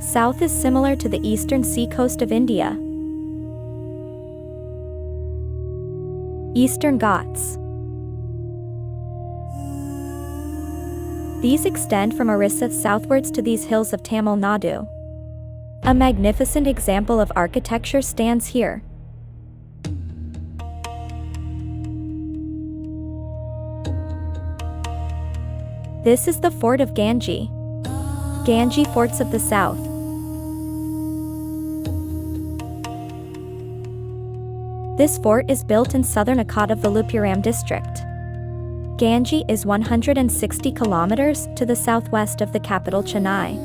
South is similar to the eastern seacoast of India. Eastern Ghats. These extend from Orissa southwards to these hills of Tamil Nadu. A magnificent example of architecture stands here. This is the fort of Gingee. Gingee Forts of the South. This fort is built in southern Akkad of Viluppuram district. Gingee is 160 kilometers to the southwest of the capital Chennai.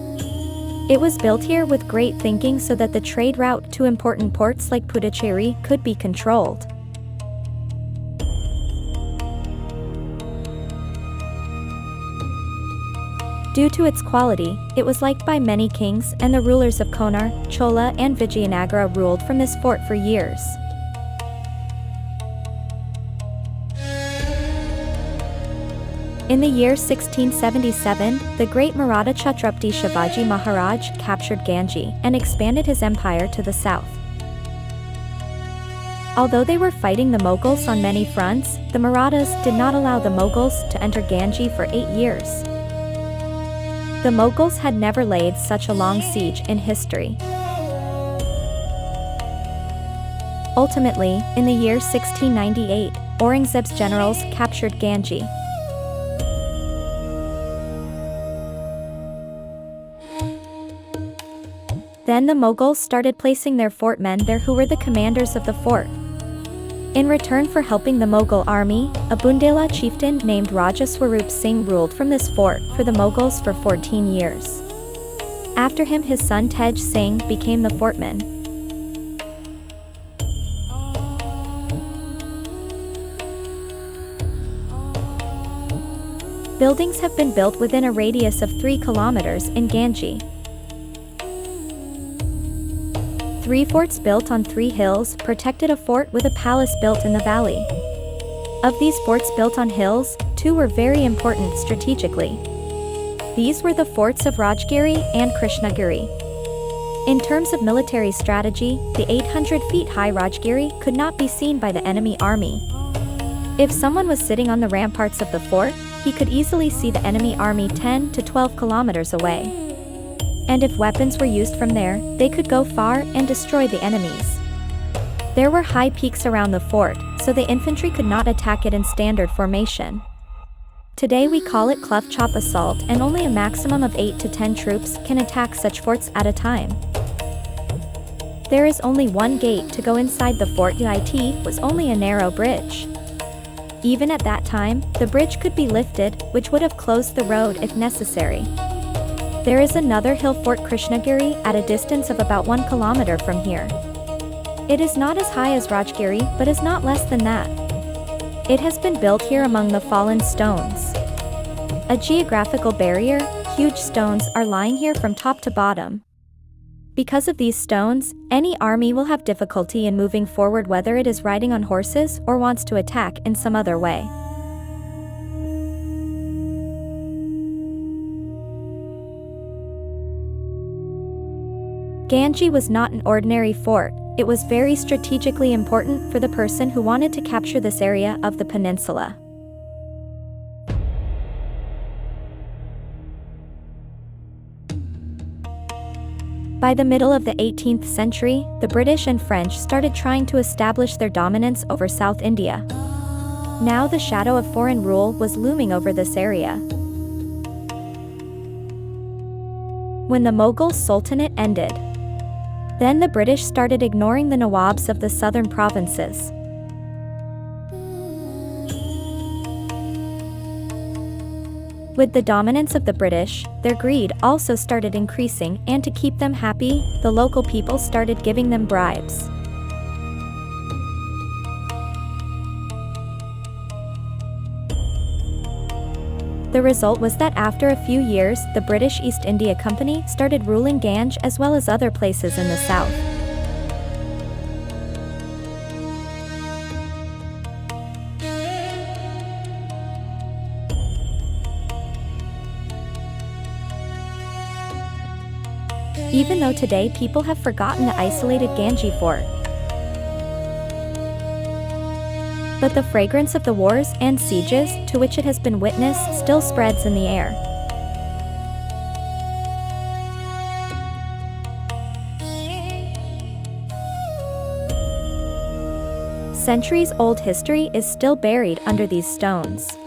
It was built here with great thinking so that the trade route to important ports like Puducherry could be controlled. Due to its quality, it was liked by many kings, and the rulers of Konark, Chola and Vijayanagara ruled from this fort for years. In the year 1677, the great Maratha Chhatrapati Shivaji Maharaj captured Gingee and expanded his empire to the south. Although they were fighting the Mughals on many fronts, the Marathas did not allow the Mughals to enter Gingee for 8 years. The Mughals had never laid such a long siege in history. Ultimately, in the year 1698, Aurangzeb's generals captured Gingee. Then the Mughals started placing their fort men there who were the commanders of the fort. In return for helping the Mughal army, a Bundela chieftain named Raja Swarup Singh ruled from this fort for the Mughals for 14 years. After him his son Tej Singh became the fortman. Buildings have been built within a radius of 3 kilometers in Gingee. 3 forts built on 3 hills protected a fort with a palace built in the valley. Of these forts built on hills, 2 were very important strategically. These were the forts of Rajgiri and Krishnagiri. In terms of military strategy, the 800 feet high Rajgiri could not be seen by the enemy army. If someone was sitting on the ramparts of the fort, he could easily see the enemy army 10 to 12 kilometers away. And if weapons were used from there, they could go far and destroy the enemies. There were high peaks around the fort, so the infantry could not attack it in standard formation. Today we call it cleft chop assault, and only a maximum of 8 to 10 troops can attack such forts at a time. There is only one gate to go inside the fort. It was only a narrow bridge. Even at that time, the bridge could be lifted, which would have closed the road if necessary. There is another hill fort Krishnagiri at a distance of about 1 kilometer from here. It is not as high as Rajgiri, but is not less than that. It has been built here among the fallen stones. A geographical barrier, huge stones are lying here from top to bottom. Because of these stones, any army will have difficulty in moving forward, whether it is riding on horses or wants to attack in some other way. Gingee was not an ordinary fort. It was very strategically important for the person who wanted to capture this area of the peninsula. By the middle of the 18th century, the British and French started trying to establish their dominance over South India. Now the shadow of foreign rule was looming over this area. When the Mughal Sultanate ended, then the British started ignoring the Nawabs of the southern provinces. With the dominance of the British, their greed also started increasing, and to keep them happy, the local people started giving them bribes. The result was that after a few years, the British East India Company started ruling Ganj as well as other places in the south. even though today people have forgotten the isolated Gingee Fort. But the fragrance of the wars and sieges to which it has been witnessed still spreads in the air. Centuries-old history is still buried under these stones.